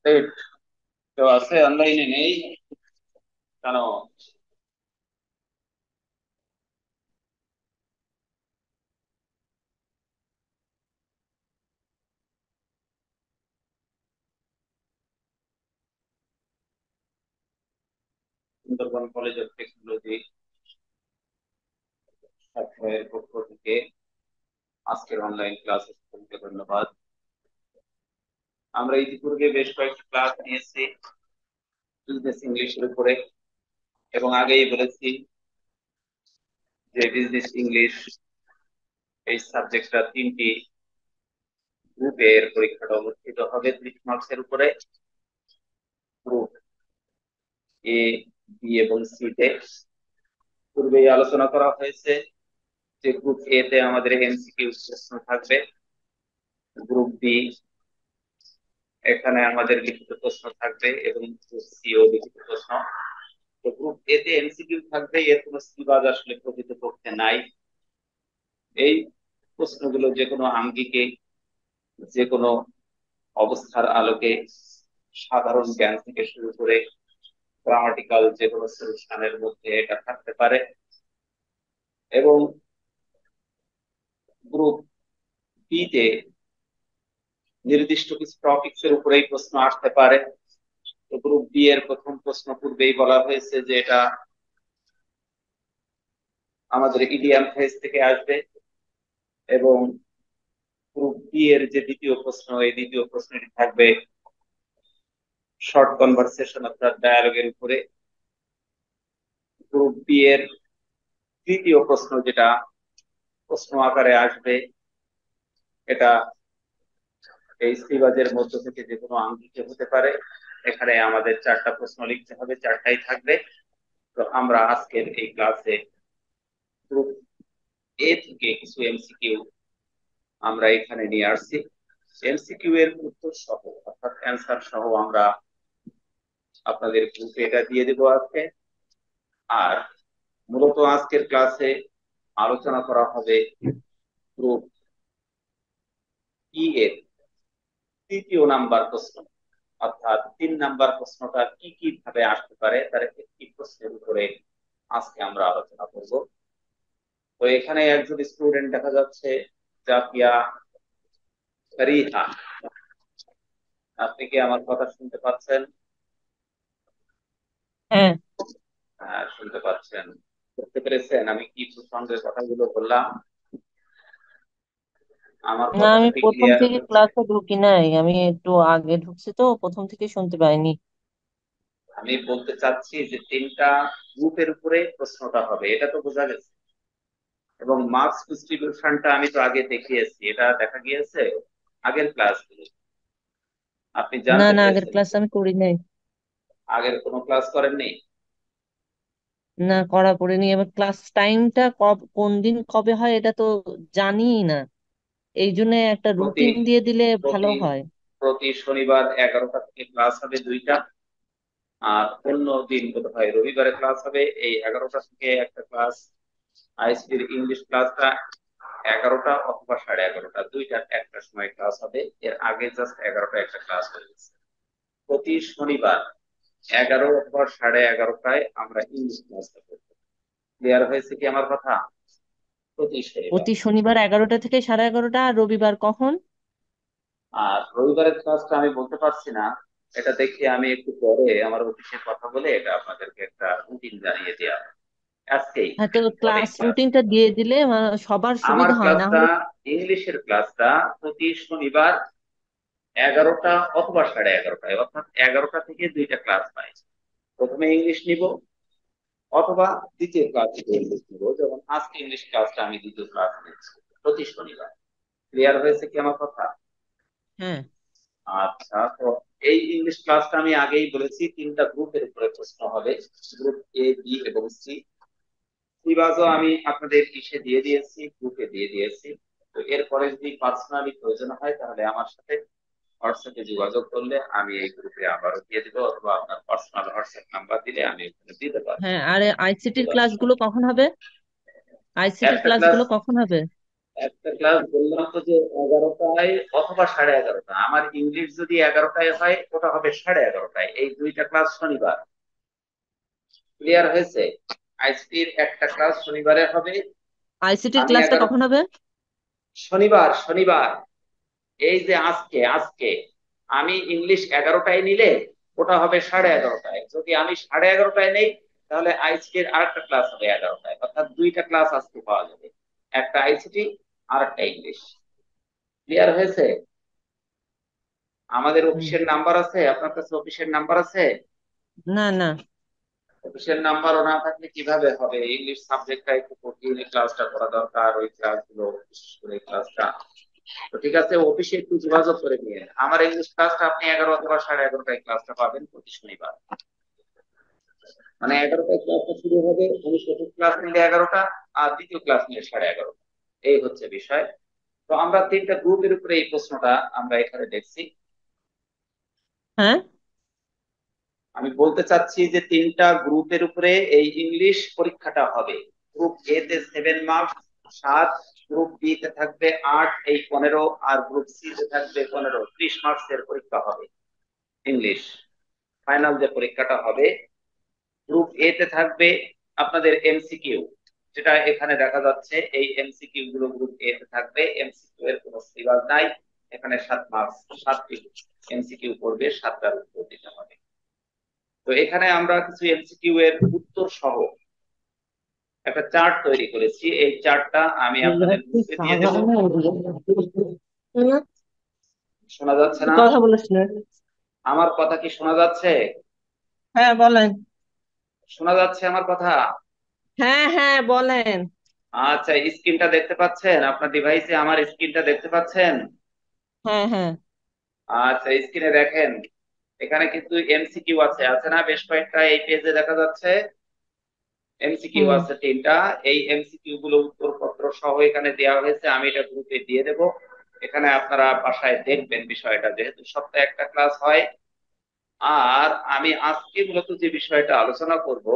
এই, কেউ আছে অনলাইনে নেই কেন? সুন্দরবন কলেজ অফ টেকনোলজি এর পক্ষ থেকে আজকের অনলাইন ক্লাস ধন্যবাদ। আমরা ইতিপূর্বে বেশ কয়েকটি ক্লাস নিয়েছি বিজনেস ইংলিশের উপরে, এবং আগেই বলেছি যে বিজনেস ইংলিশ এই সাবজেক্টটা তিনটি গ্রুপের পরীক্ষাটা অনুষ্ঠিত হবে 30 মার্কসের উপরে। গ্রুপ এ, বি এবং সি তে পূর্বেই আলোচনা করা হয়েছে যে গ্রুপ এ তে আমাদের এমসিকিউ প্রশ্ন থাকবে, গ্রুপ বি এখানে আমাদের লিখিত প্রশ্ন থাকবে, এবং গ্রুপ সি ও লিখিত প্রশ্ন। তো গ্রুপ এ তে এমসিকিউ থাকবে, এর কোনো সিলেবাস আসলে প্রকৃতপক্ষে নাই। এই প্রশ্নগুলো যে কোনো আঙ্গিকে, যে কোনো অবস্থার আলোকে, সাধারণ জ্ঞান থেকে শুরু করে গ্রামাটিক্যাল যে কোনো সলিউশনের মধ্যে এটা থাকতে পারে। এবং গ্রুপ বি তে নির্দিষ্ট কিছু টপিকস এর উপরেই প্রশ্ন আসতে পারে। তো গ্রুপ বি এর প্রথম প্রশ্ন পূর্বেই বলা হয়েছে যে এটা আমাদের ইডিয়াম ফেজ থেকে আসবে, এবং গ্রুপ বি এর যে দ্বিতীয় প্রশ্ন, এই দ্বিতীয় প্রশ্নটি থাকবে শর্ট কনভারসেশন অর্থাৎ ডায়ালগের উপরে। গ্রুপ বি এর তৃতীয় প্রশ্ন যেটা প্রশ্ন আকারে আসবে, এটা এই সিরিজের মধ্য থেকে যে কোনো আঙ্গিকে হতে পারে। এখানে আমাদের 4টা প্রশ্ন লিখতে হবে, 4টাই থাকবে। তো আমরা আজকের এই ক্লাসে গ্রুপ এ থেকে কিছু এমসিকিউ আমরা এখানে নিয়ে আসছি। এমসিকিউ এর উত্তর সহ অর্থাৎ অ্যান্সার সহ আমরা আপনাদের গ্রুপে এটা দিয়ে দেবো আজকে। আর মূলত আজকের ক্লাসে আলোচনা করা হবে গ্রুপ ই এর তৃতীয় নাম্বার প্রশ্ন, অর্থাৎ 3 নাম্বার প্রশ্নটা কি কি ভাবে আসতে পারে তার একটি প্রশ্নের উপরে আজকে আমরা আলোচনা করব। তো এখানে একজন স্টুডেন্ট দেখা যাচ্ছে, জাকিয়া রিহা। আপনি কি আমার কথা শুনতে পাচ্ছেন? হ্যাঁ। হ্যাঁ, শুনতে পাচ্ছেন। বুঝতে পেরেছেন আমি কি প্রসঙ্গের কথাগুলো বললাম? আমার না, কথাটা আমি কি প্রথম ক্লিয়ার থেকে হচ্ছে? ক্লাসে ঢুকি নাই, আমি একটু আগে ঢুকছি তো প্রথম থেকে শুনতে পাইনি। আমি বলতে চাচ্ছি যে 3টা গ্রুপের উপরে প্রশ্নটা হবে, এটা তো বোঝা গেছে। এবং মার্কস ডিস্ট্রিবিউশনটা আমি তো আগে দেখিয়েছি, এটা দেখা গিয়েছে আগের ক্লাসগুলো, আপনি না জানতে না, আগের পেরেছেন ক্লাস তো? আমি করি নাই। আগের কোনো ক্লাস করেননি? না, করা পড়েনি। এবার ক্লাস টাইমটা কোন দিন কবে হয় এটা তো জানিই না, এই জন্য একটা প্রতি রুটিন দিয়ে দিলে ভালো প্রতি হয়। প্রতি শনিবার 11টা থেকে ক্লাস হবে 2টা। আর অন্য দিন বোধ হয় রবিবারে ক্লাস হবে এই 11টা থেকে একটা ক্লাস। আইসিটির ইংলিশ ক্লাসটা 11টা অথবা 11:30, দুইটার একটা সময় ক্লাস হবে। এর আগে জাস্ট 11টা একটা ক্লাস হয়ে গেছে। প্রতি শনিবার 11 অথবা 11:30টায় আমরা ইংলিশ ক্লাসটা করবো। ক্লিয়ার হয়েছে কি আমার কথা? প্রতি শনিবার। প্রতি শনিবার 11টা থেকে 11:30, আর রবিবার কখন? আর রবিবারের ক্লাসটা আমি বলতে পারছি না, এটা দেখি আমি একটু পরে আমার অফিসে কথা বলে এটা আপনাদেরকে একটা রুটিন জানিয়ে দেওয়া হবে আজকেই। হ্যাঁ, তো কবে ক্লাস ক্লাস? রুটিনটা দিয়ে দিলে সবার আমার সুবিধা হয় না ক্লাসটা, হলে। ইংলিশের ক্লাসটা প্রতি শনিবার 11টা অথবা 11:30টায়, অর্থাৎ 11টা থেকে 2টা ক্লাস পাই। প্রথমে ইংলিশ নিব, অথবা দ্বিতীয় ক্লাস থেকে ইংলিশ নিব, যেমন আজকে ইংলিশ ক্লাসটা আমি দ্বিতীয় ক্লাস নিচ্ছি প্রতি শনিবার। ক্লিয়ার হয়েছে কি আমার কথা? হ্যাঁ। আচ্ছা, তো এই ইংলিশ ক্লাসটা আমি আগেই বলেছি 3টা গ্রুপের উপরে প্রশ্ন হবে, গ্রুপ এ, বি এবং সি। সিলেবাসও আমি আপনাদের ইসে দিয়ে দিয়েছি, গ্রুপে দিয়ে দিয়েছি। তো এরপরে যদি পার্সোনালি প্রয়োজন হয় তাহলে আমার সাথে হোয়াটসঅ্যাপে যোগাযোগ করলে আমি এই গ্রুপে আবারও দিয়ে দিব, অথবা আপনার পার্সোনাল হোয়াটসঅ্যাপ নাম্বার দিলে আমি ওখানে দিতে পারবো। হ্যাঁ, আর আইসিটির কোনো ক্লাসগুলো সমস্যা কখন হবে? আইসিটির একটা ক্লাস ক্লাসগুলো কখন হবে? একটা ক্লাস বললাম তো যে 11টায় অথবা 11:30। আমার ইংলিশ যদি 11টায় হয় ওটা হবে 11:30। এই দুইটা ক্লাস শনিবার। ক্লিয়ার হয়েছে? আইসিটির একটা ক্লাস শনিবারে হবে। আইসিটির আমি ক্লাসটা 11। কখন হবে? শনিবার শনিবার। এই যে আজকে আজকে আমি ইংলিশ 11টায় নিলে ওটা হবে 11:30। যদি আমি 11:30 নেই তাহলে আইসিটির আরেকটা ক্লাস হবে 11টায়, অর্থাৎ দুইটা ক্লাস আজকে পাওয়া যাবে, একটা আইসিটি আর একটা ইংলিশ। ক্লিয়ার হয়েছে? আমাদের হুম। অফিসের নাম্বার আছে, আপনার কাছে অফিসের নাম্বার আছে? না না। অফিসের নাম্বারও না থাকলে কিভাবে হবে? ইংলিশ সাবজেক্টটা একটু কঠিন, এই ক্লাসটা করা দরকার, ওই ক্লাসগুলো বিশেষ করে এই ক্লাসটা। তো ঠিক আছে, অফিসে একটু যোগাযোগ করে নিয়ে আমার ইংলিশ ক্লাসটা আপনি 11 অথবা 11:30 ক্লাসটা পাবেন প্রতি শনিবার। মানে 11টায় ক্লাসটা শুরু হবে, আমি প্রথম ক্লাস নিলে 11টা, আর দ্বিতীয় ক্লাস নিলে 11:30। এই হচ্ছে বিষয়। তো আমরা তিনটা গ্রুপের উপরে এই প্রশ্নটা আমরা এখানে দেখছি। হ্যাঁ। আমি বলতে চাচ্ছি যে তিনটা গ্রুপের উপরে এই ইংলিশ পরীক্ষাটা হবে। গ্রুপ এ তে 7 মার্কস, 7। গ্রুপ বি তে থাকবে 8, এই 15। আর গ্রুপ সি তে থাকবে 15, 30 মার্কস এর পরীক্ষা হবে ইংলিশ। ফাইনাল যে পরীক্ষাটা হবে, গ্রুপ এ তে থাকবে আপনাদের এমসিকিউ, যেটা এখানে দেখা যাচ্ছে। এই এমসিকিউ গুলো গ্রুপ এ তে থাকবে। এমসিকিউ এর কোনো সিলেবাস নাই। এখানে 7 মার্কস, 7টি এমসিকিউ পড়বে, 7টার উত্তর দিতে হবে। তো এখানে আমরা কিছু এমসিকিউ এর উত্তর সহ একটা চার্ট তৈরি করেছি। এই চার্টটা আমি আপনাদের গ্রুপে দিয়ে দেব। শোনা যাচ্ছে না? কথা বলিস না। আমার কথা কি শোনা যাচ্ছে? হ্যাঁ বলেন। শোনা যাচ্ছে আমার কথা? হ্যাঁ হ্যাঁ বলেন। আচ্ছা, স্ক্রিনটা দেখতে পাচ্ছেন? আপনার ডিভাইসে আমার স্ক্রিনটা দেখতে পাচ্ছেন? হ্যাঁ হ্যাঁ। আচ্ছা, স্ক্রিনে দেখেন। এখানে কিন্তু এমসিকিউ আছে, আছে না? বেশ কয়েকটা এই পেজে দেখা যাচ্ছে। এমসিকিউ হুম। আছে 3টা। এই এমসিকিউ গুলো উত্তরপত্র সহ এখানে দেওয়া হয়েছে, আমি এটা গ্রুপে দিয়ে দেব। এখানে আপনারা বাসায় দেখবেন বিষয়টা, যেহেতু সপ্তাহে একটা ক্লাস হয়। আর আমি আজকে মূলত যে বিষয়টা আলোচনা করব,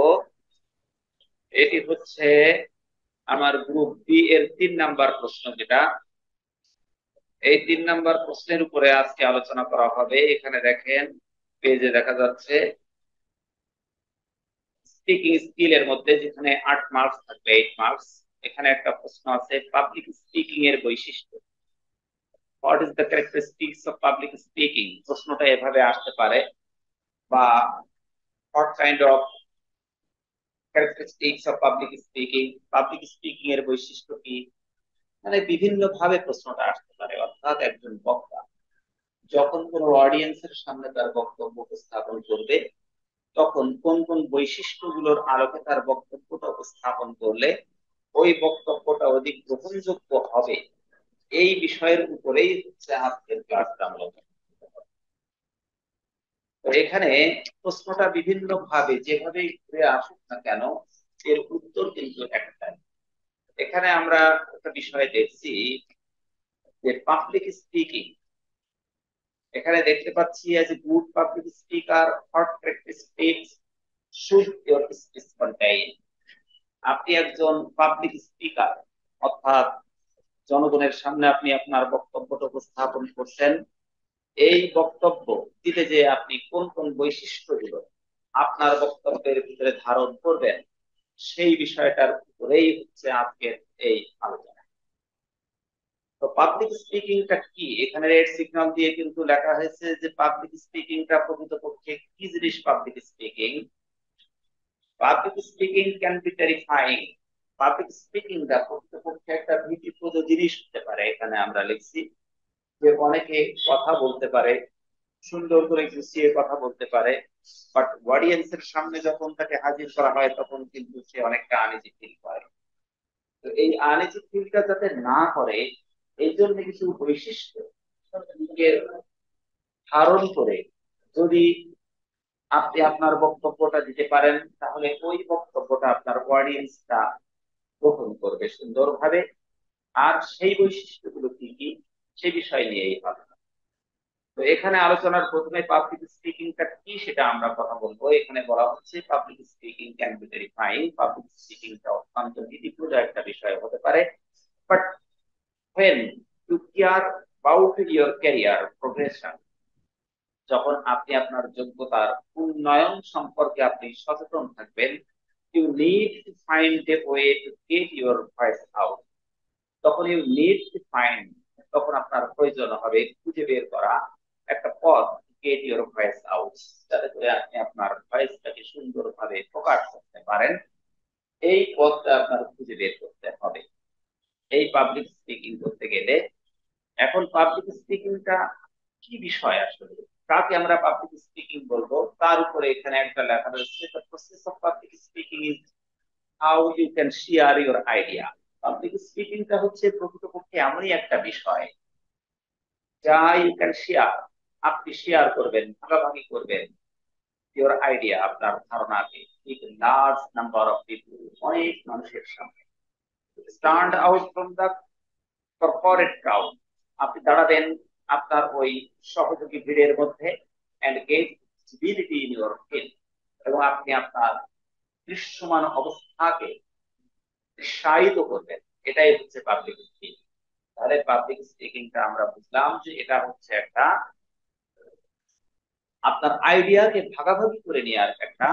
এটি হচ্ছে আমার গ্রুপ বি এর 3 নাম্বার প্রশ্ন, যেটা এই 3 নাম্বার প্রশ্নের উপরে আজকে আলোচনা করা হবে। এখানে দেখেন, পেজে দেখা যাচ্ছে স্পিকিং স্কিলের মধ্যে যেখানে 8 মার্কস থাকবে, 8 মার্কস। এখানে একটা প্রশ্ন আছে, পাবলিক স্পিকিং এর বৈশিষ্ট্য। What is the characteristics of public speaking? প্রশ্নটা এভাবে আসতে পারে। বা what kind of characteristics of public speaking, public speaking এর বৈশিষ্ট্য কি? মানে বিভিন্ন ভাবে প্রশ্নটা আসতে পারে। অর্থাৎ একজন বক্তা যখন কোনো অডিয়েন্সের সামনে তার বক্তব্য উপস্থাপন করবে, তখন কোন কোন বৈশিষ্ট্যগুলোর আলোকে তার বক্তব্যটা উপস্থাপন করলে ওই বক্তব্যটা অধিক গ্রহণযোগ্য হবে, এই বিষয়ের উপরেই হচ্ছে আজকের ক্লাসটা মূলত। তো এখানে প্রশ্নটা বিভিন্ন ভাবে যেভাবেই ঘুরে আসুক না কেন, এর উত্তর কিন্তু একটাই। এখানে আমরা একটা বিষয় দেখছি যে পাবলিক স্পিকিং। এখানে দেখতে পাচ্ছি as a good public speaker, what characteristics should your speech contain? আপনি একজন পাবলিক স্পিকার, অর্থাৎ জনগণের সামনে আপনি আপনার বক্তব্যটা উপস্থাপন করছেন। এই বক্তব্য দিতে যে আপনি কোন কোন বৈশিষ্ট্যগুলো আপনার বক্তব্যের ভিতরে ধারণ করবেন, সেই বিষয়টার উপরেই হচ্ছে আজকের এই আলোচনা। তো পাবলিক স্পিকিংটা কি? এখানে রেড সিগন্যাল দিয়ে কিন্তু লেখা হয়েছে যে পাবলিক স্পিকিংটা প্রকৃতপক্ষে কি জিনিস। Public speaking, public speaking can be terrifying. Public স্পিকিংটা প্রকৃতপক্ষে একটা ভীতিপ্রদ জিনিস হতে পারে। এখানে আমরা লিখছি যে অনেকে কথা বলতে পারে, সুন্দর করে গুছিয়ে কথা বলতে পারে, বাট অডিয়েন্সের সামনে যখন তাকে হাজির করা হয় তখন কিন্তু সে অনেকটা আনইজি ফিল করে। তো এই আনইজি ফিলটা যাতে না করে, এই জন্য কিছু বৈশিষ্ট্য নিজের ধারণ করে যদি আপনি আপনার বক্তব্যটা দিতে পারেন, তাহলে ওই বক্তব্যটা আপনার অডিয়েন্সটা গ্রহণ করবে সুন্দরভাবে। আর সেই বৈশিষ্ট্যগুলো কি কি, সে বিষয় নিয়েই হবে। তো এখানে আলোচনার প্রথমে পাবলিক স্পিকিংটা কি সেটা আমরা কথা বলবো। এখানে বলা হচ্ছে public speaking can be very fine. Public স্পিকিংটা অত্যন্ত বিধিপ্রদ একটা বিষয় হতে পারে, but when you care about your career progression, যখন আপনি আপনার যোগ্যতার উন্নয়ন সম্পর্কে আপনি সচেতন থাকবেন, you need to find a way to get your voice out. তখন ইউ নিড টু ফাইন্ড, তখন আপনার প্রয়োজন হবে খুঁজে বের করা একটা পথ, গেট ইউর ভয়েস আউট, যাতে করে আপনি আপনার ভয়েসটাকে সুন্দরভাবে প্রকাশ করতে পারেন। এই পথটা আপনার খুঁজে বের করতে হবে এই পাবলিক স্পিকিং করতে গেলে। এখন পাবলিক স্পিকিংটা কি বিষয় আসলে, কাকে আমরা পাবলিক স্পিকিং বলবো, তার উপরে এখানে একটা লেখা রয়েছে, the process of public speaking is how you can share your idea. Public স্পিকিংটা হচ্ছে প্রকৃতপক্ষে এমনই একটা বিষয় যা ইউ ক্যান শেয়ার, আপনি শেয়ার করবেন, ভাগাভাগি করবেন ইউর আইডিয়া, আপনার ধারণাকে with large number of people, অনেক মানুষের সামনে। Stand out from the corporate crowd, আপনি দাঁড়াবেন আপনার ওই সহযোগী ভিড়ের মধ্যে, and get visibility in your field, এবং আপনি আপনার দৃশ্যমান অবস্থাকে উৎসাহিত করবেন। এটাই হচ্ছে পাবলিক স্পিকিং। তাহলে পাবলিক স্পিকিংটা আমরা বুঝলাম যে এটা হচ্ছে একটা আপনার আইডিয়াকে ভাগাভাগি করে নেওয়ার একটা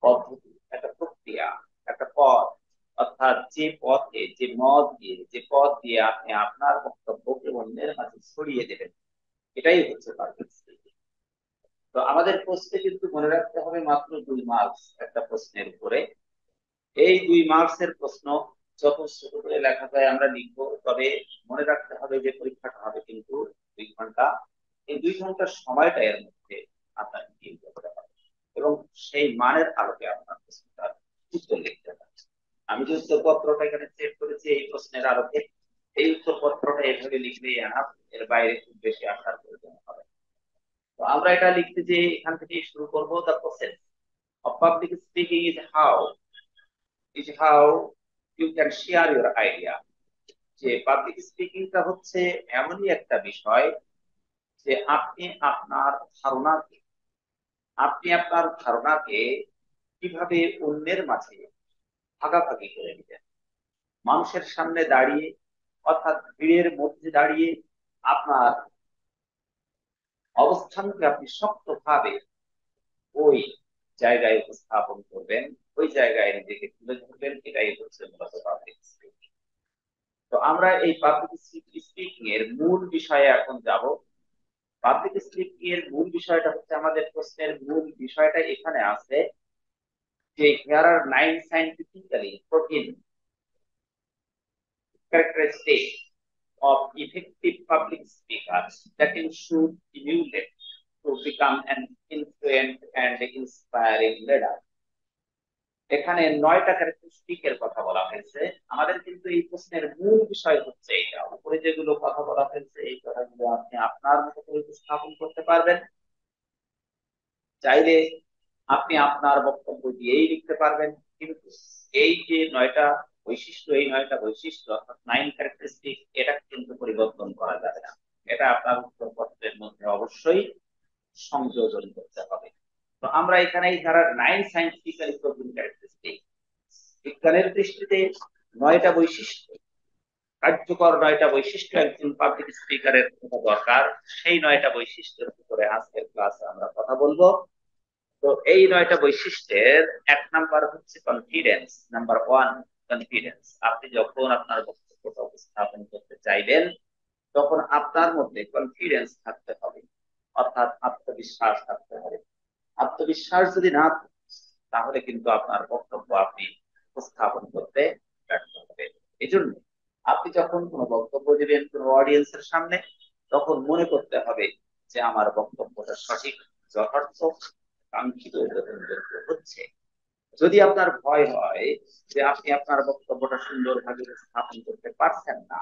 পদ্ধতি, একটা প্রক্রিয়া, একটা পথ। অর্থাৎ যে পথে, যে মত দিয়ে, যে পথ দিয়ে আপনি আপনার বক্তব্যকে অন্যের মাঝে ছড়িয়ে দেবেন, এটাই হচ্ছে পাবলিক স্পিকিং। তো আমাদের প্রশ্নে কিন্তু মনে রাখতে হবে মাত্র 2 মার্কস একটা প্রশ্নের উপরে। এই 2 মার্কসের প্রশ্ন যত ছোট করে লেখা যায় আমরা লিখবো, তবে মনে রাখতে হবে যে পরীক্ষাটা হবে কিন্তু 2 ঘন্টা। এই 2 ঘন্টার সময়টা এর মধ্যে আপনাকে ডিল করতে হবে, এবং সেই মানের আলোকে আপনার প্রশ্নটার উত্তর লিখতে হবে। আমি যে উত্তরপত্রটা এখানে সেট করেছি এই প্রশ্নের আলোকে, এই উত্তরপত্রটা এভাবে লিখলেই এনাফ, এর বাইরে খুব বেশি আসার প্রয়োজন হবে। তো আমরা এটা লিখতে যে এখান থেকে শুরু করব, the process of public speaking is how you can share your idea। যে পাবলিক স্পিকিংটা হচ্ছে এমনই একটা বিষয় যে ধারণাকে আপনি আপনার ধারণাকে কিভাবে অন্যের মাঝে ভাগাভাগি করে নিবেন, মানুষের সামনে দাঁড়িয়ে, অর্থাৎ ভিড়ের মধ্যে দাঁড়িয়ে আপনার অবস্থানকে আপনি শক্তভাবে ওই জায়গায় উপস্থাপন করবেন, ওই জায়গায় নিজেকে তুলে ধরবেন। এটাই হচ্ছে মূলত পাবলিক স্পিকিং। তো আমরা এই পাবলিক স্পিকিং এর মূল বিষয়ে এখন যাব। পাবলিক স্পিকিং এর মূল বিষয়টা হচ্ছে, আমাদের প্রশ্নের মূল বিষয়টা এখানে আছে যে here are 9 scientifically proven characteristics of effective public speakers that you should emulate to become an influent and inspiring leader। এখানে 9টা ক্যারেক্টারিস্টিক এর কথা বলা হয়েছে। আমাদের কিন্তু এই প্রশ্নের মূল বিষয় হচ্ছে এটা, উপরে যেগুলো কথা বলা হয়েছে এই কথাগুলো আপনি আপনার মতো করে উপস্থাপন করতে পারবেন। চাইলে আপনি আপনার বক্তব্য দিয়েই লিখতে পারবেন, কিন্তু এই যে 9টা বৈশিষ্ট্য, এই 9টা বৈশিষ্ট্য অর্থাৎ 9 ক্যারেক্টারিস্টিক, এটা কিন্তু পরিবর্তন করা যাবে না। এটা আপনার উত্তরপত্রের মধ্যে অবশ্যই সংযোজন করতে হবে। তো আমরা এখানে যারা 9 সায়েন্টিফিক্যালি প্রুভড ক্যারেক্টারিস্টিক, বিজ্ঞানের দৃষ্টিতে 9টা বৈশিষ্ট্য, কার্যকর 9টা বৈশিষ্ট্য একজন পাবলিক স্পিকারের দরকার, সেই 9টা বৈশিষ্ট্যের উপরে আজকের ক্লাসে আমরা কথা বলবো। তো এই 9টা বৈশিষ্ট্যের 1 নাম্বার হচ্ছে কনফিডেন্স। Number 1, confidence. আপনি যখন আপনার বক্তব্যটা উপস্থাপন করতে চাইবেন, তখন আপনার মধ্যে কনফিডেন্স থাকতে হবে, অর্থাৎ আত্মবিশ্বাস থাকতে হবে। আত্মবিশ্বাস যদি না থাকে, তাহলে কিন্তু আপনার বক্তব্য আপনি উপস্থাপন করতে ব্যর্থ হবেন। এই জন্য আপনি যখন কোনো বক্তব্য দিবেন কোনো অডিয়েন্সের সামনে, তখন মনে করতে হবে যে আমার বক্তব্যটা সঠিক, যথার্থ, কাঙ্ক্ষিত গ্রহণযোগ্য হচ্ছে। যদি আপনার ভয় হয় যে আপনি আপনার বক্তব্যটা সুন্দরভাবে স্থাপন করতে পারছেন না,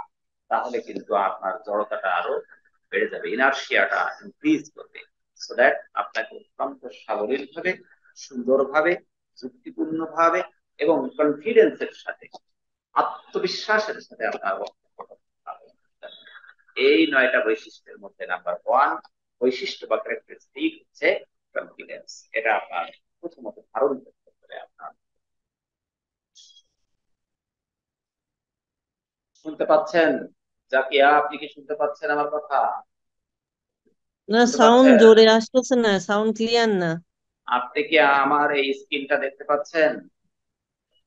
তাহলে কিন্তু আপনার জড়তাটা আরো বেড়ে যাবে, ইনার্শিয়াটা ইনক্রিজ করবে। সো দ্যাট আপনাকে অত্যন্ত সাবলীল ভাবে, সুন্দরভাবে, যুক্তিপূর্ণ ভাবে এবং কনফিডেন্সের সাথে, আত্মবিশ্বাসের সাথে আপনার বক্তব্যটা এই 9টা বৈশিষ্ট্যের মধ্যে নাম্বার 1 বৈশিষ্ট্য বা ক্যারেক্টারিস্টিক হচ্ছে কনফিডেন্স। এটা আপনার প্রথমত ধারণ করতে হবে। আপনার শুনতে পাচ্ছেন? জাকিয়া, আপনি কি শুনতে পাচ্ছেন আমার কথা? না, শুনতে সাউন্ড পাচ্ছেন? জোরে আসতেছে না, সাউন্ড ক্লিয়ার না। আপনি কি আমার এই স্ক্রিনটা দেখতে পাচ্ছেন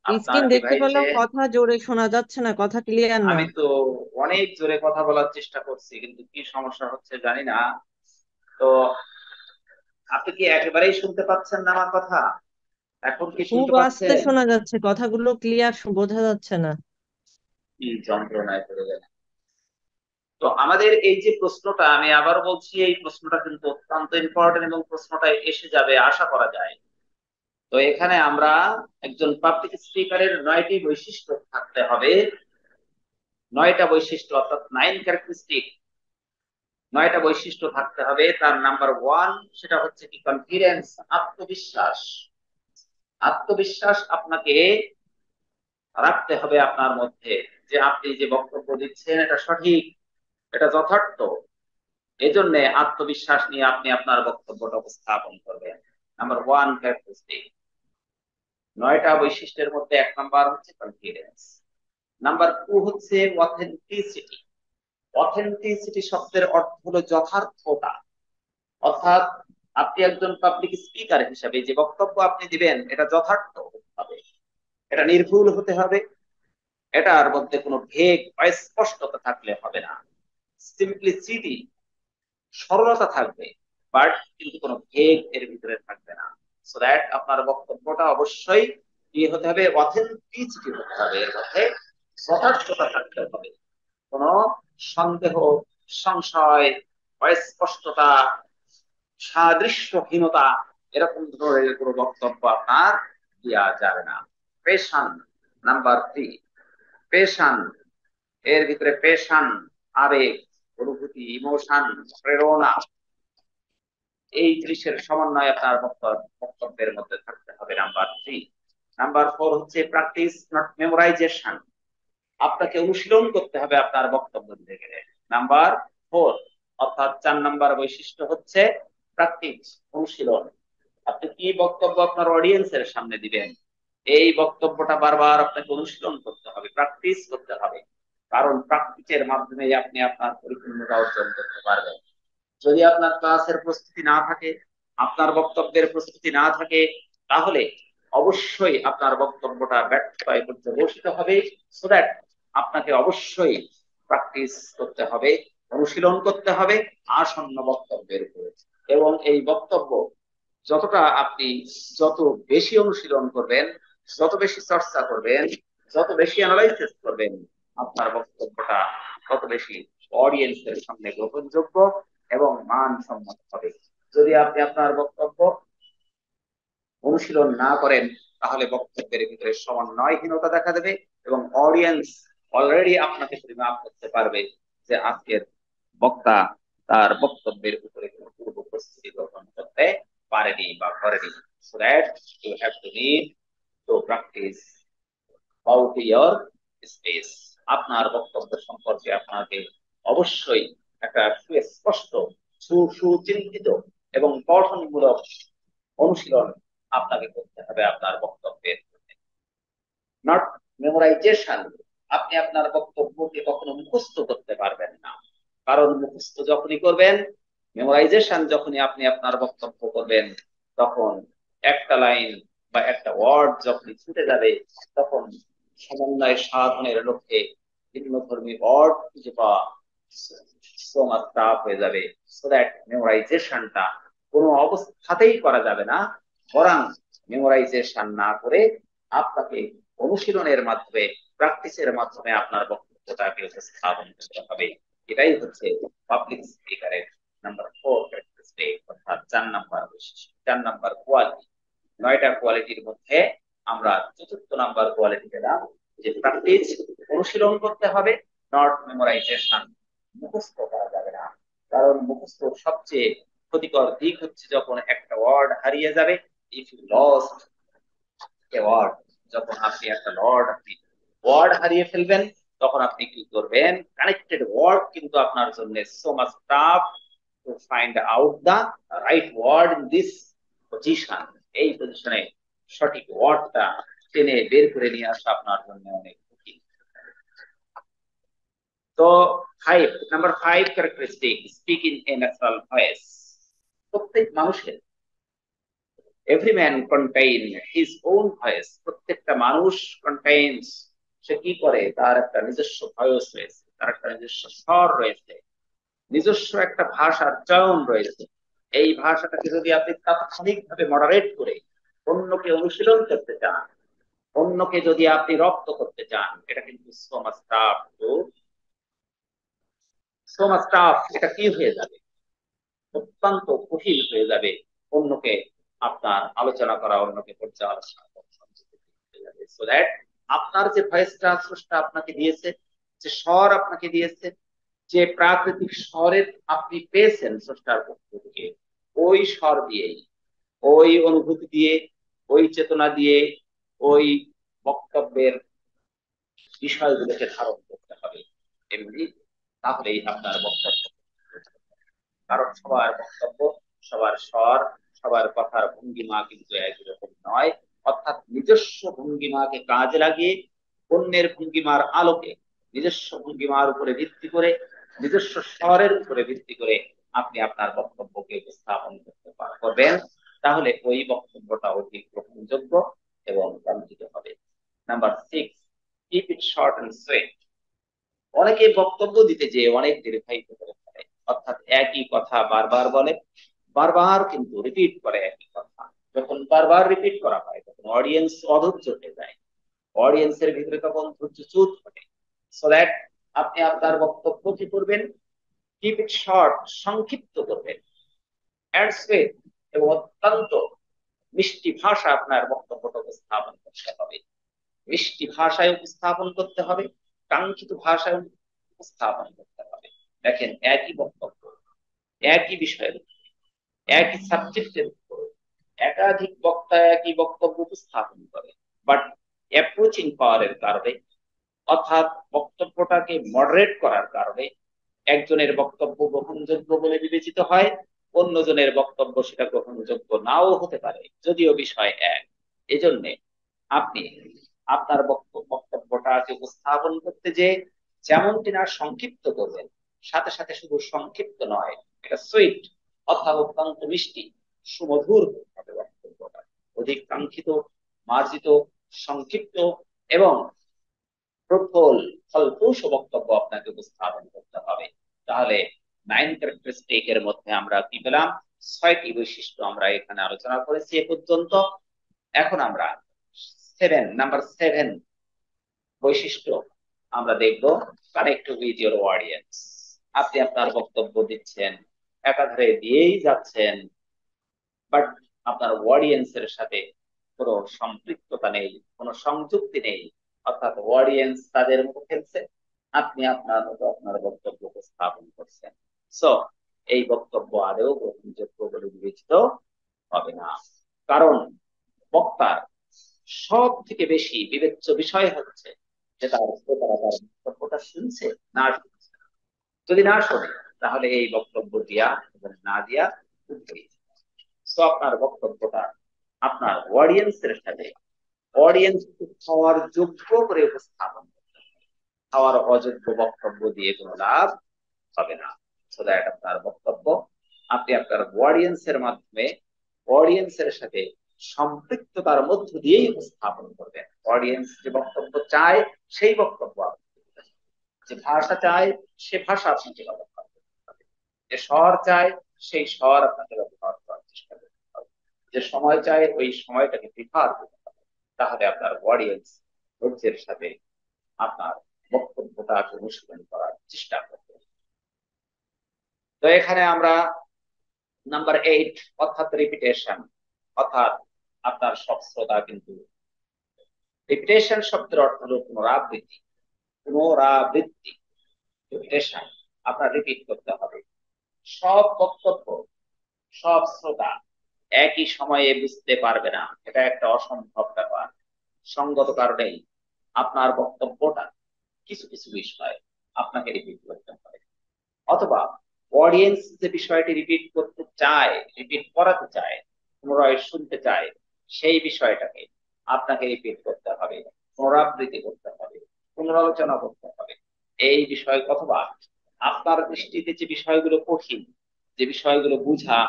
আপনার স্ক্রিন দেখতে ডিভাইসে? পেলেও কথা জোরে শোনা যাচ্ছে না, কথা ক্লিয়ার না। আমি তো অনেক জোরে কথা বলার চেষ্টা করছি, কিন্তু কি সমস্যা হচ্ছে জানি না। তো আপনি কি একেবারেই শুনতে পাচ্ছেন না আমার কথা? এখন কি খুব শুনতে আস্তে পাচ্ছেন? শোনা যাচ্ছে, কথাগুলো ক্লিয়ার বোঝা যাচ্ছে না। কি যন্ত্রণায় পড়ে গেল! তো আমাদের এই যে প্রশ্নটা, আমি আবার বলছি, এই প্রশ্নটা কিন্তু অত্যন্ত ইম্পর্টেন্ট এবং প্রশ্নটা এসে যাবে আশা করা যায়। তো এখানে আমরা একজন পাবলিক স্পিকারের 9টি বৈশিষ্ট্য থাকতে হবে। 9টা বৈশিষ্ট্য, অর্থাৎ 9 ক্যারেক্টারিস্টিক। 9টা বৈশিষ্ট্য থাকতে হবে। তার নাম্বার 1, সেটা হচ্ছে কি কনফিডেন্স, আত্মবিশ্বাস। আত্মবিশ্বাস আপনাকে রাখতে হবে আপনার মধ্যে, যে আপনি যে বক্তব্য দিচ্ছেন এটা সঠিক, এটা যথার্থ। এজন্য আত্মবিশ্বাস নিয়ে আপনি আপনার বক্তব্যটা উপস্থাপন করবেন। Number 1 characteristic. 9টা বৈশিষ্ট্যের মধ্যে 1 নাম্বার হচ্ছে কনফিডেন্স। নাম্বার 2 হচ্ছে অথেন্টিসিটি। অথেন্টিসিটি শব্দের অর্থ হলো যথার্থতা। অর্থাৎ আপনি একজন পাবলিক স্পিকার হিসাবে যে বক্তব্য আপনি দিবেন এটা যথার্থ হতে হবে, এটা নির্ভুল হতে হবে, এটার মধ্যে কোনো ভেগ অস্পষ্টতা থাকলে হবে না। সিম্পলিসিটি, সরলতা থাকবে, বাট কিন্তু কোনো ভেগ এর ভিতরে থাকবে না। সো দ্যাট আপনার বক্তব্যটা অবশ্যই কি হতে হবে, অথেন্টিসিটি হতে হবে, এর মধ্যে যথার্থতা থাকতে হবে। কোনো সন্দেহ, সংশয়, অস্পষ্টতা, সাদৃশ্যহীনতা, এরকম ধরনের কোনো বক্তব্য আপনার দেওয়া যাবে না। পেশান, নাম্বার 3। পেশান, এর ভিতরে পেশান, আবেগ, অনুভূতি, ইমোশন, প্রেরণা, এই জিনিসের সমন্বয় আপনার বক্তব্যের মধ্যে থাকতে হবে। নাম্বার 3। নাম্বার 4 হচ্ছে প্র্যাকটিস নট মেমোরাইজেশন। আপনাকে অনুশীলন করতে হবে আপনার বক্তব্য দিতে গেলে। নাম্বার 4, অর্থাৎ 4 নাম্বার বৈশিষ্ট্য হচ্ছে প্র্যাকটিস, অনুশীলন। আপনি কি বক্তব্য আপনার অডিয়েন্সের সামনে দিবেন, এই বক্তব্যটা বারবার আপনাকে অনুশীলন করতে হবে, প্র্যাকটিস করতে হবে। কারণ প্র্যাকটিসের মাধ্যমে আপনি আপনার পরিপূর্ণতা অর্জন করতে পারবেন। যদি আপনার ক্লাসের প্রস্তুতি না থাকে, আপনার বক্তব্যের প্রস্তুতি না থাকে, তাহলে অবশ্যই আপনার বক্তব্যটা ব্যর্থতায় পর্যবসিত হবে। সো দ্যাট আপনাকে অবশ্যই প্র্যাকটিস করতে হবে, অনুশীলন করতে হবে আসন্ন বক্তব্যের উপরে। এবং এই বক্তব্য যতটা আপনি, যত বেশি অনুশীলন করবেন, যত বেশি চর্চা করবেন, যত বেশি অ্যানালাইসিস করবেন, আপনার বক্তব্যটা তত বেশি অডিয়েন্সের সামনে গ্রহণযোগ্য এবং মানসম্মত হবে। যদি আপনি আপনার বক্তব্য অনুশীলন না করেন, তাহলে বক্তব্যের ভিতরে সমন্বয়হীনতা দেখা দেবে এবং অডিয়েন্স অলরেডি আপনাকে পরিমাপ করতে পারবে যে আজকের বক্তা তার বক্তব্যের উপরে কোনো পূর্ব প্রস্তুতি গ্রহণ করতে পারেনি বা করেনি। So that you have to need to practice about your space. আপনার বক্তব্য সম্পর্কে আপনাকে অবশ্যই একটা সুস্পষ্ট, সুচিন্তিত এবং গঠনমূলক অনুশীলন আপনাকে করতে হবে আপনার বক্তব্যের। Not memorisation. আপনি আপনার বক্তব্যকে কখনো মুখস্থ করতে পারবেন না, কারণ মুখস্থ যখনই করবেন, মেমোরাইজেশন যখনই আপনি আপনার বক্তব্য করবেন, তখন একটা লাইন বা একটা ওয়ার্ড যখনই ছুটে যাবে, তখন সমন্বয় সাধনের লক্ষ্যে ভিন্ন ধর্মী ওয়ার্ড খুঁজে পাওয়া সো মাচ টাফ হয়ে যাবে। সো দ্যাট মেমোরাইজেশনটা কোনো অবস্থাতেই করা যাবে না। বরং মেমোরাইজেশন না করে আপনাকে অনুশীলনের মাধ্যমে, প্র্যাকটিসের মাধ্যমে আপনার বক্তব্যটাকে উপস্থাপন করতে হবে। এটাই হচ্ছে পাবলিক স্পিকারের নাম্বার 4 ক্যারেক্টারিস্টিক, অর্থাৎ 4 নাম্বার বৈশিষ্ট্য, 4 নাম্বার কোয়ালিটি। 9টা কোয়ালিটির মধ্যে আমরা চতুর্থ নাম্বার কোয়ালিটি পেলাম, যে প্র্যাকটিস, অনুশীলন করতে হবে, নট মেমোরাইজেশন। মুখস্থ করা যাবে না, কারণ মুখস্থ সবচেয়ে ক্ষতিকর দিক হচ্ছে যখন একটা ওয়ার্ড হারিয়ে যাবে। If you lost a word, যখন আপনি একটা ওয়ার্ড হারিয়ে ফেলবেন, তখন আপনি কি করবেন, কানেক্টেড ওয়ার্ড কিন্তু আপনার জন্য so much tough to find out the right word in this position. এই পজিশনে সঠিক ওয়ার্ডটা টেনে বের করে নিয়ে আসা আপনার জন্য অনেক কঠিন। তো number 5 characteristic, speak in a natural voice. প্রত্যেক মানুষের, every man contain his own voice, প্রত্যেকটা মানুষ কন্টেইনস, সে কি করে, তার একটা নিজস্ব ভয়েস রয়েছে, তার একটা নিজস্ব স্বর রয়েছে, নিজস্ব একটা ভাষার চয়ন রয়েছে। এই ভাষাটাকে যদি আপনি তাৎক্ষণিকভাবে মডারেট করে অন্যকে অনুশীলন করতে চান, অন্যকে যদি আপনি রপ্ত করতে চান, এটা কিন্তু so much tough two, so much tough, এটা কি হয়ে যাবে, অত্যন্ত কঠিন হয়ে যাবে অন্যকে আপনার আলোচনা করা, অন্যকে পর্যালোচনা করা। সো দ্যাট আপনার যে ভয়েসটা স্রষ্টা আপনাকে দিয়েছে, যে স্বর আপনাকে দিয়েছে, যে প্রাকৃতিক স্বরের আপনি পেয়েছেন স্রষ্টার পক্ষ থেকে, ওই স্বর দিয়েই, ওই অনুভূতি দিয়ে, ওই চেতনা দিয়ে, ওই বক্তব্যের বিষয়গুলোকে ধারণ করতে হবে এমনি, তাহলেই আপনার বক্তব্য। কারণ সবার বক্তব্য, সবার স্বর, সবার কথার ভঙ্গিমা কিন্তু একই রকম নয়। অর্থাৎ নিজস্ব ভঙ্গিমাকে কাজে লাগিয়ে, অন্যের ভঙ্গিমার আলোকে, নিজস্ব ভঙ্গিমার উপরে ভিত্তি করে, নিজস্ব স্বরের উপরে ভিত্তি করে আপনি আপনার বক্তব্যকে উপস্থাপন করবেন, তাহলে ওই বক্তব্যটা অধিক গ্রহণযোগ্য এবং গ্রহণযোগ্য হবে। Number 6, keep it short and sweet. অনেকে বক্তব্য দিতে যেয়ে অনেক দীর্ঘায়িত করে ফেলে, অর্থাৎ একই কথা বারবার বলে, বারবার কিন্তু রিপিট করে একই কথা। যখন বারবার রিপিট করা হয় তখন অডিয়েন্স অধৈর্য হয়ে যায়, অডিয়েন্সের ভিতরে তখন ধৈর্যচ্যুত ঘটে। সো দ্যাট আপনি আপনার বক্তব্য কি করবেন, কিপ ইট শর্ট, সংক্ষিপ্ত করবেন, এন্ড সুইট, এবং অত্যন্ত মিষ্টি ভাষা আপনার বক্তব্যটা উপস্থাপন করতে হবে। মিষ্টি ভাষায় উপস্থাপন করতে হবে, কাঙ্ক্ষিত ভাষায় উপস্থাপন করতে হবে। দেখেন, একই বক্তব্য, একই বিষয়ের, একই সাবজেক্টের উপর একাধিক বক্তা একই বক্তব্য উপস্থাপন করে, বাট অ্যাপ্রোচিং পাওয়ারের কারণে, অর্থাৎ বক্তব্যটাকে মডারেট করার কারণে, একজনের বক্তব্য গ্রহণযোগ্য বলে বিবেচিত হয়, অন্যজনের বক্তব্য সেটা গ্রহণযোগ্য নাও হতে পারে, যদিও বিষয় এক। এজন্য আপনি আপনার বক্তব্যটাকে উপস্থাপন করতে যে যেমনটি না সংক্ষিপ্ত করবেন, সাথে সাথে শুধু সংক্ষিপ্ত নয়, এটা সুইট, অর্থাৎ অত্যন্ত মিষ্টি, সুমধুর হবে বক্তব্যটা, অধিক কাঙ্ক্ষিত, মার্জিত, সংক্ষিপ্ত এবং প্রফল, ফলপ্রসূ বক্তব্য আপনাকে উপস্থাপন করতে হবে। তাহলে 9 ক্যারেক্টারিস্টিক এর মধ্যে আমরা কি পেলাম, 6টি বৈশিষ্ট্য আমরা এখানে আলোচনা করেছি এ পর্যন্ত। এখন আমরা নাম্বার 7 বৈশিষ্ট্য আমরা দেখব, কানেক্ট উইথ ইউর অডিয়েন্স। আপনি আপনার বক্তব্য দিচ্ছেন, একাধারে দিয়েই যাচ্ছেন, বাট আপনার অডিয়েন্সের সাথে কোনো সম্পৃক্ততা নেই, কোনো সংযুক্তি নেই, অর্থাৎ অডিয়েন্স তাদের মতো খেলছে, আপনি আপনার মতো আপনার বক্তব্য উপস্থাপন করছেন। সো এই বক্তব্য আদৌ গ্রহণযোগ্য বলে বিবেচিত হবে না। কারণ বক্তার সব থেকে বেশি বিবেচ্য বিষয় হচ্ছে যে তার শ্রোতারা তার বক্তব্যটা শুনছে না শুনছে। যদি না শোনে তাহলে এই বক্তব্য দিয়া এবং না দিয়া উভয়ই। তো আপনার বক্তব্যটা আপনার অডিয়েন্সের সাথে, অডিয়েন্স হওয়ার যোগ্য করে উপস্থাপন করতে হবে। হওয়ার অযোগ্য বক্তব্য দিয়ে কোনো লাভ হবে না। সো দ্যাট আপনার বক্তব্য আপনি আপনার অডিয়েন্সের মাধ্যমে, অডিয়েন্সের সাথে সম্পৃক্ততার মধ্য দিয়েই উপস্থাপন করবেন। অডিয়েন্স যে বক্তব্য চায় সেই বক্তব্য আপনি, যে ভাষা চায় সে ভাষা আপনাকে ব্যবহার করতে হবে, যে স্বর চায় সেই স্বর আপনাকে ব্যবহার করার চেষ্টা করতে হবে, যে সময় চায় ওই সময়টাকে প্রিফার করতে হবে। তাহলে আপনার অডিয়েন্স ধৈর্যের সাথে আপনার বক্তব্যটাকে অনুশীলন করার চেষ্টা করবে। তো এখানে আমরা নাম্বার 8 অর্থাৎ রিপিটেশন, অর্থাৎ আপনার সব শ্রোতা কিন্তু, রিপিটেশন শব্দের অর্থ হলো পুনরাবৃত্তি, পুনরাবৃত্তি, রিপিটেশন, আপনার রিপিট করতে হবে। সব বক্তব্য সব শ্রোতা একই সময়ে বুঝতে পারবে না, এটা একটা অসম্ভব ব্যাপার। সঙ্গত কারণেই আপনার বক্তব্যটা কিছু কিছু বিষয় আপনাকে রিপিট করতে হবে, অথবা অডিয়েন্স যে বিষয়টি রিপিট করতে চায়, রিপিট করাতে চায়, পুনরায় শুনতে চায়, সেই বিষয়টাকে আপনাকে রিপিট করতে হবে, পুনরাবৃত্তি করতে হবে, পুনরালোচনা করতে হবে। এই বিষয় অথবা আপনার দৃষ্টিতে যে বিষয়গুলো কঠিন, যে বিষয়গুলো বুঝা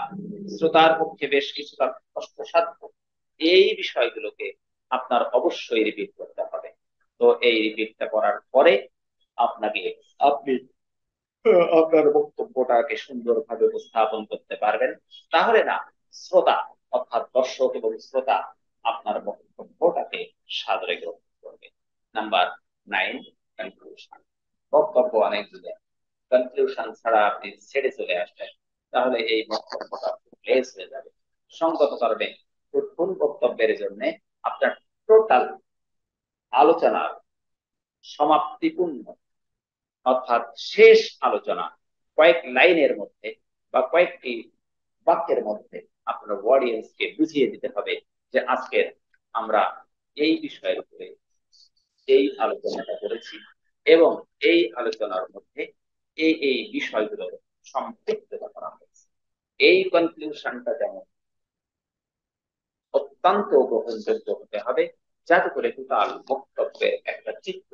শ্রোতার পক্ষে বেশ কিছুটা কষ্টসাধ্য, এই বিষয়গুলোকে আপনার অবশ্যই রিপিট করতে হবে। তো এই রিপিটটা করার পরে আপনাকে আপনি আপনার বক্তব্যটাকে সুন্দরভাবে উপস্থাপন করতে পারবেন। তাহলে না শ্রোতা, অর্থাৎ দর্শক এবং শ্রোতা আপনার বক্তব্যটাকে সাদরে গ্রহণ করবে। Number 9, conclusion. বক্তব্য অনেক দিলে কনক্লুশন ছাড়া আপনি ছেড়ে চলে আসবেন, তাহলে এই বক্তব্যটা লেস হয়ে যাবে। সঙ্গত কারণে প্রথম বক্তব্যের জন্য আপনার টোটাল আলোচনার সমাপ্তিপূর্ণ, অর্থাৎ শেষ আলোচনা কয়েক লাইনের মধ্যে বা কয়েকটি বাক্যের মধ্যে আপনার অডিয়েন্সকে বুঝিয়ে দিতে হবে যে আজকের আমরা এই বিষয়ের উপরে এই আলোচনাটা করেছি এবং এই আলোচনার মধ্যে এই বিষয়গুলো সম্পৃক্ত করা হয়েছে। এই কনক্লুশনটা যেমন অত্যন্ত গ্রহণযোগ্য হতে হবে, যাতে করে টোটাল বক্তব্যের একটা চিত্র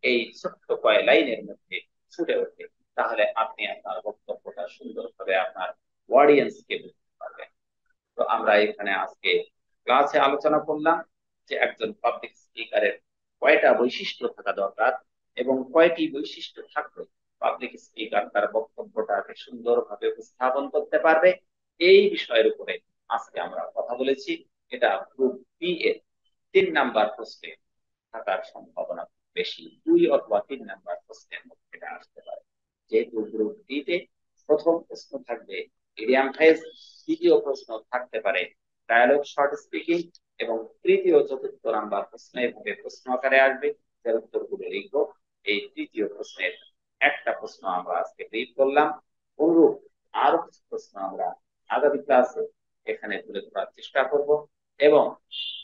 এই ছোট্ট কয় লাইনের মধ্যে ফুটে ওঠে। তাহলে আপনি আপনার বক্তব্যটা সুন্দরভাবে আপনার অডিয়েন্সকে বুঝতে পারবেন। তো আমরা এখানে আজকে ক্লাসে আলোচনা করলাম যে একজন পাবলিক স্পিকারের কয়টা বৈশিষ্ট্য থাকা দরকার এবং কয়টি বৈশিষ্ট্য থাকলে পাবলিক স্পিকার তার বক্তব্যটাকে সুন্দরভাবে উপস্থাপন করতে পারবে। এই বিষয়ের উপরে আজকে আমরা কথা বলেছি। এটা গ্রুপ বি এর 3 নাম্বার প্রশ্নে থাকার সম্ভাবনা বেশি, 2 অথবা 3 নাম্বার প্রশ্নের মধ্যে এটা আসতে পারে। যেহেতু গ্রুপ ডি তে প্রথম প্রশ্ন থাকবে ইডিয়াম ফ্রেজ, দ্বিতীয় প্রশ্ন থাকতে পারে ডায়ালগ শর্ট স্পিকিং, এবং তৃতীয় চতুর্থ নাম্বার প্রশ্ন এভাবে প্রশ্ন আকারে আসবে, যার উত্তরগুলো লিখব। এই তৃতীয় প্রশ্নের একটা প্রশ্ন আমরা আজকে রিড করলাম। অনুরূপ আরো কিছু প্রশ্ন আমরা আগামী ক্লাসে এখানে তুলে ধরার চেষ্টা করব, এবং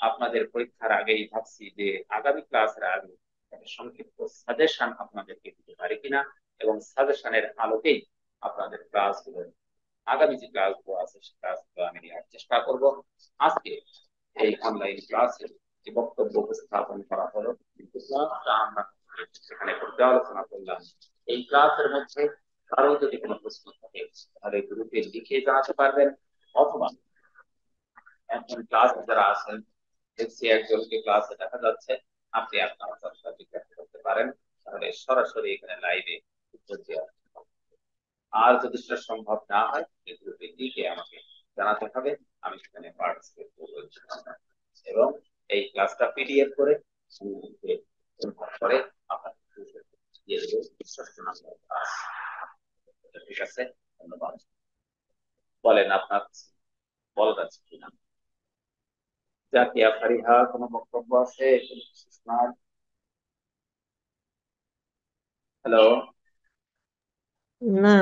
আপনাদের পরীক্ষার আগেই ভাবছি যে আগামী ক্লাসের আগে একটা সংক্ষিপ্ত সাজেশন আপনাদেরকে দিতে পারি কিনা, এবং সাজেশনের আলোকেই আপনাদের ক্লাসগুলো, আগামী যে ক্লাসগুলো আছে সেই ক্লাসগুলো আমি নেওয়ার চেষ্টা করব। আজকে এই অনলাইন ক্লাসে যে বক্তব্য উপস্থাপন করা হলো, কিন্তু ক্লাসটা আমরা সেখানে করতে আলোচনা করলাম, এই ক্লাসের মধ্যে কারো যদি কোনো প্রশ্ন থাকে তাহলে গ্রুপে লিখে জানাতে পারবেন, অথবা একজন ক্লাস যারা আছেন দেখছি একজনকে ক্লাসে দেখা যাচ্ছে, আপনি আপনার প্রশ্ন জিজ্ঞাসা করতে পারেন, তাহলে সরাসরি এখানে লাইভে উত্তর দেওয়া। আর যদি সেটা সম্ভব না হয় গ্রুপে লিখে আমাকে জানাতে হবে, আমি সেখানে পার্টিসিপেট করবো এবং এই ক্লাসটা পিডিএফ করে করে আপনার দিয়ে দেবো। ঠিক আছে, ধন্যবাদ। বলেন আপনার বলার আছে কিনা? জাকিয়া ফারিহা, কোনো বক্তব্য আছে? হ্যালো। না,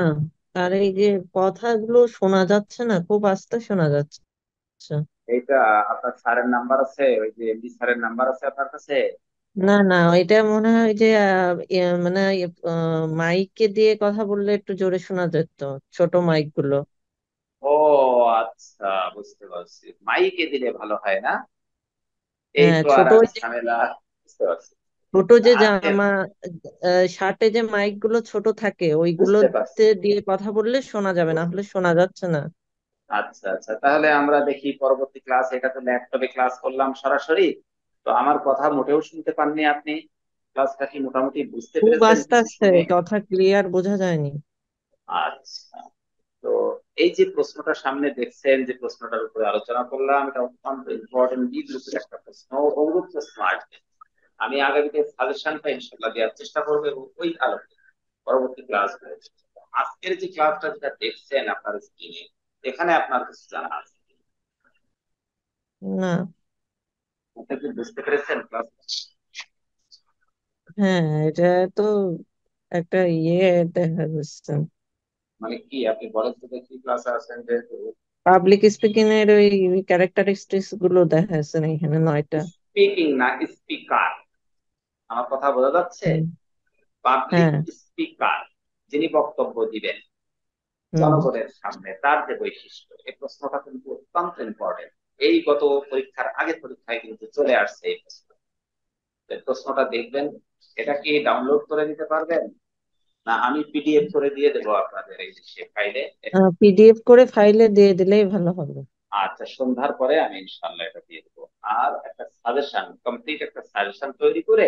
আর এই যে কথাগুলো শোনা যাচ্ছে না, খুব আস্তে শোনা যাচ্ছে। এইটা আপনার স্যারের নাম্বার আছে? ওই যে এমডি স্যারের নাম্বার আছে আপনার কাছে? না না, এটা মনে হয় যে মানে মাইকে দিয়ে কথা বললে একটু জোরে শোনা যেত, ছোট মাইক গুলো। ও আচ্ছা, বুঝতে পারছি, মাইকে দিলে ভালো হয় না? এই হ্যাঁ, তো আর ছোট এক ওই যে ঝামেলা। বুঝতে পারছি। ছোট যে আজকে জামা শার্টে যে মাইক গুলো ছোট থাকে, বুঝতে পারছি। ওইগুলোতে দিয়ে কথা বললে শোনা যাবে, না হলে শোনা যাচ্ছে না। আচ্ছা আচ্ছা, তাহলে আমরা দেখি পরবর্তী ক্লাস, এটা তো ল্যাপটপে ক্লাস করলাম সরাসরি, তো আমার কথা মোটেও শুনতে পাননি আপনি? ক্লাসটা কি মোটামুটি বুঝতে খুব পেরেছেন আস্তে কিছু আস্তে, শুনে? কথা ক্লিয়ার বোঝা যায়নি। আচ্ছা, তো এই যে প্রশ্নটা সামনে দেখছেন, যে প্রশ্নটার উপরে আলোচনা করলাম, এটা অত্যন্ত ইম্পর্টেন্ট গ্রুপের একটা প্রশ্ন, অনুরূপ প্রশ্ন আসবে। আমি আগামীতে সাজেশনটা ইনশাল্লাহ দেওয়ার চেষ্টা করবো, এবং ওই আলোকে পরবর্তী ক্লাস হয়েছে। আজকের যে ক্লাসটা যেটা দেখছেন আপনার স্ক্রিনে, এখানে আপনার কিছু জানা আছে? না। আপনি কি বুঝতে পেরেছেন ক্লাস? হ্যাঁ, এটা তো একটা দেখা যাচ্ছে। মানে কি আপনি বলেন তো দেখি, ক্লাসে আছেন যেহেতু। পাবলিক স্পিকিং এর ওই ক্যারেক্টারিস্টিক্স গুলো দেখা যাচ্ছে না এখানে, 9টা। স্পিকিং না, স্পিকার। আমার কথা বোঝা যাচ্ছে? হুম। পাবলিক হ্যাঁ। স্পিকার, যিনি বক্তব্য দিবেন হুম। জনগণের সামনে, তার যে বৈশিষ্ট্য, এই প্রশ্নটা কিন্তু অত্যন্ত ইম্পর্টেন্ট। এই গত পরীক্ষার আগে পরীক্ষায় কিন্তু চলে আসছে এই প্রশ্ন। এই প্রশ্নটা দেখবেন, এটা কি ডাউনলোড করে নিতে পারবেন? না আমি পিডিএফ করে দিয়ে দেবো আপনাদের এই যে ফাইলে? পিডিএফ করে ফাইলে দিয়ে দিলেই ভালো হবে। আচ্ছা, সন্ধ্যার পরে আমি ইনশাল্লাহ এটা দিয়ে দেবো। আর একটা সাজেশন, কমপ্লিট একটা সাজেশন তৈরি করে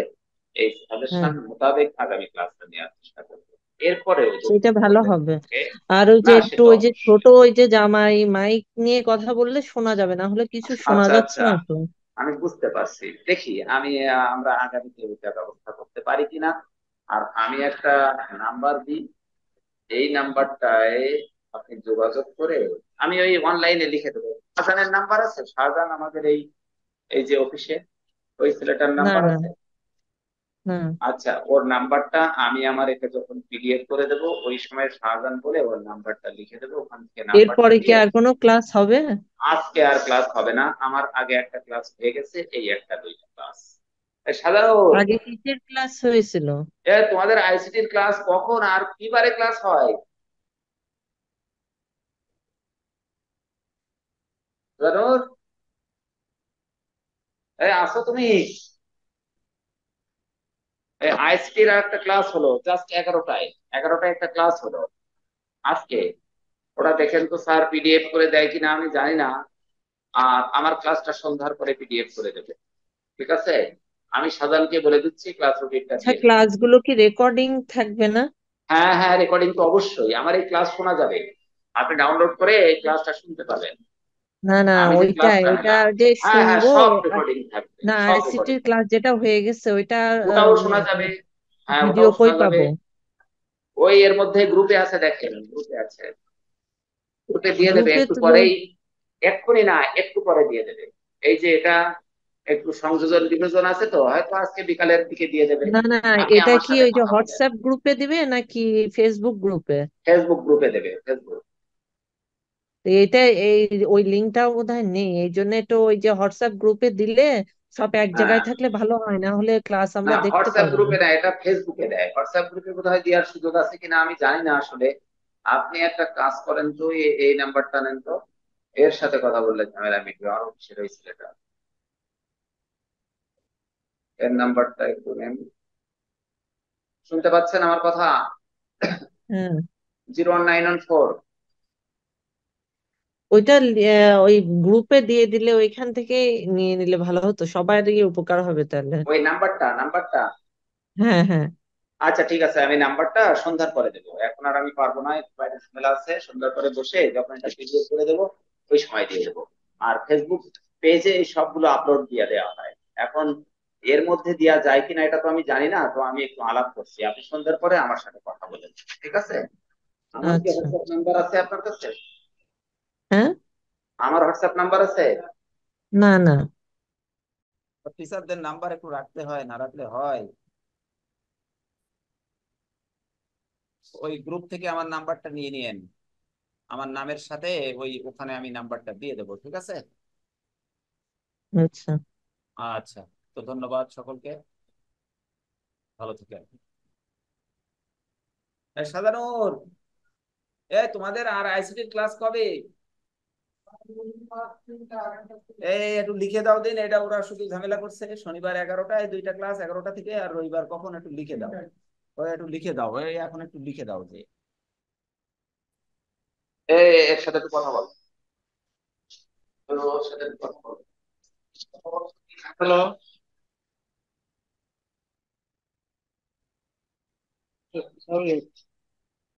এই হ্যাঁ, সাজেশন মোতাবেক আগামী ক্লাসটা নেওয়ার চেষ্টা করবো। এরপরেও যদি সেটা ভালো বললেন হবে। যে আর ওই যে না, একটু সেটা ওই যে ছোট অবশ্যই। ওই যে জামাই মাইক নিয়ে কথা বললে শোনা যাবে, না হলে কিছু শোনা আচ্ছা যাচ্ছে আচ্ছা, না তো। আমি বুঝতে পারছি, দেখি আমি আমরা আগামীতে ওইটা ব্যবস্থা করতে পারি কিনা। আর আমি একটা নাম্বার দিই, এই নাম্বারটায় আপনি যোগাযোগ করে, আমি ওই অনলাইনে লিখে দেবো। শাহজাহানের নাম্বার আছে? শাহজাহান আমাদের এই এই যে অফিসে, ওই ছেলেটার না নাম্বার না আছে? না, আচ্ছা, ওর নাম্বারটা আমি আমার এটা যখন পিডিএফ করে দেবো ওই সময় শাহজাহান বলে ওর নাম্বারটা লিখে দেবো, ওখান থেকে নাম্বারটা এরপরে কি দিয়ে। আর কোনো ক্লাস হবে? আজকে আর ক্লাস হবে না, আমার আগে একটা ক্লাস হয়ে গেছে, এই একটা দুইটা ক্লাস। সাধারণ, আগে কিসের ক্লাস হয়েছিল? তোমাদের আইসিটির ক্লাস কখন আর কি বারে ক্লাস হয় সাধারণ? আসো তুমি। আইসিটির আর একটা ক্লাস হলো জাস্ট 11টায়, 11টায় একটা ক্লাস হলো আজকে। ওটা দেখেন তো স্যার, পিডিএফ করে দেয় কিনা আমি জানি না। আর আমার ক্লাসটা সন্ধ্যার পরে পিডিএফ করে দেবে, ঠিক আছে? আমি সাজানকে বলে দিচ্ছি ক্লাস রুটিনটা আচ্ছা, দিয়ে দেবে। ক্লাসগুলো কি রেকর্ডিং থাকবে না? হ্যাঁ হ্যাঁ, রেকর্ডিং তো অবশ্যই, আমার এই ক্লাস শোনা যাবে, আপনি ডাউনলোড করে এই ক্লাসটা শুনতে পাবেন। না না, আমি যে ওইটাই, ক্লাসটা ওইটা নিলাম, যে হ্যাঁ হ্যাঁ, শুনবো। সব আর রেকর্ডিং থাকবে, না, সব রেকর্ডিং আইসিটির ক্লাস থাকবে। যেটা হয়ে গেছে ওইটা ওটাও শোনা যাবে, হ্যাঁ ভিডিও ওটাও কই শোনা যাবে। পাবো? ওই এর মধ্যে গ্রুপে আছে, দেখেন গ্রুপে আছে, গ্রুপে দিয়ে দেবে গ্রুপে একটু তো পরেই। এক্ষুনি না, একটু পরে দিয়ে দেবে। এই যে এটা একটু সংযোজন বিভাজন আছে তো, হয়তো আজকে বিকালের দিকে দিয়ে দেবে। না না, আপনি এটা আমার কি সাথে ওই যে কথা বলেন। হোয়াটসঅ্যাপ গ্রুপে দিবে নাকি ফেসবুক গ্রুপে? ফেসবুক গ্রুপে দেবে, ফেসবুক। তো এটা এই ওই লিঙ্কটাও বোধহয় নেই, এই জন্য তো ওই যে হোয়াটসঅ্যাপ গ্রুপে দিলে সব এক হ্যাঁ, জায়গায় থাকলে ভালো হয়, না হলে ক্লাস না আমরা দেখতে হোয়াটসঅ্যাপ পাবো না। গ্রুপে দেয়, এটা ফেসবুকে দেয়। হোয়াটসঅ্যাপ গ্রুপে বোধহয় দেওয়ার সুযোগ আছে কিনা আমি জানি না আসলে। আপনি একটা কাজ করেন তো, এই নাম্বারটা নেন তো, এর সাথে কথা বললে ঝামেলা মিটবে। আর অফিসের ওই ছেলেটা, এর নাম্বারটা একটু নেন। শুনতে পাচ্ছেন আমার কথা? হ্যাঁ, 01914। ওইটা ওই গ্রুপে দিয়ে দিলে ওইখান থেকে নিয়ে নিলে ভালো হতো, সবারই উপকার হবে তাহলে। ওই নাম্বারটা। হ্যাঁ হ্যাঁ। আচ্ছা ঠিক আছে, আমি নাম্বারটা সন্ধ্যার পরে দেবো, এখন আর আমি পারবো না, একটু বাইরে ঝামেলা আছে। সন্ধ্যার পরে বসে যখন এটা পিডিএফ করে দেবো ওই সময় দিয়ে দেবো। আর ফেসবুক পেজে এই সবগুলো আপলোড দিয়ে দেওয়া হয় এখন। এর মধ্যে দেওয়া যায় কিনা এটা তো আমি জানি না, তো আমি একটু আলাপ করছি, আপনি সন্ধ্যার পরে আমার সাথে কথা বলেন, ঠিক আছে? আমার কি আচ্ছা। হোয়াটসঅ্যাপ নাম্বার আছে আপনার কাছে? হ্যাঁ। আমার হোয়াটসঅ্যাপ নাম্বার আছে? না না। টিচারদের নাম্বার একটু রাখতে হয়, না রাখলে হয়? ওই গ্রুপ থেকে আমার নাম্বারটা নিয়ে নিয়েন, আমার নামের সাথে ওই ওখানে আমি নাম্বারটা দিয়ে দেবো, ঠিক আছে? আচ্ছা। আচ্ছা, তো ধন্যবাদ সকলকে, ভালো থাকেন। সাধারণ, তোমাদের আর আইসিটি ক্লাস কবে? এই একটু লিখে দাও দিন, এটা ওরা শুধু ঝামেলা করছে। শনিবার 11টায় দুইটা ক্লাস, 11টা থেকে, আর রবিবার কখন একটু লিখে দাও। ওই একটু লিখে দাও, এই এখন একটু লিখে দাও যে এর সাথে একটু কথা বল। ওর সাথে একটু কথা বল। হ্যালো।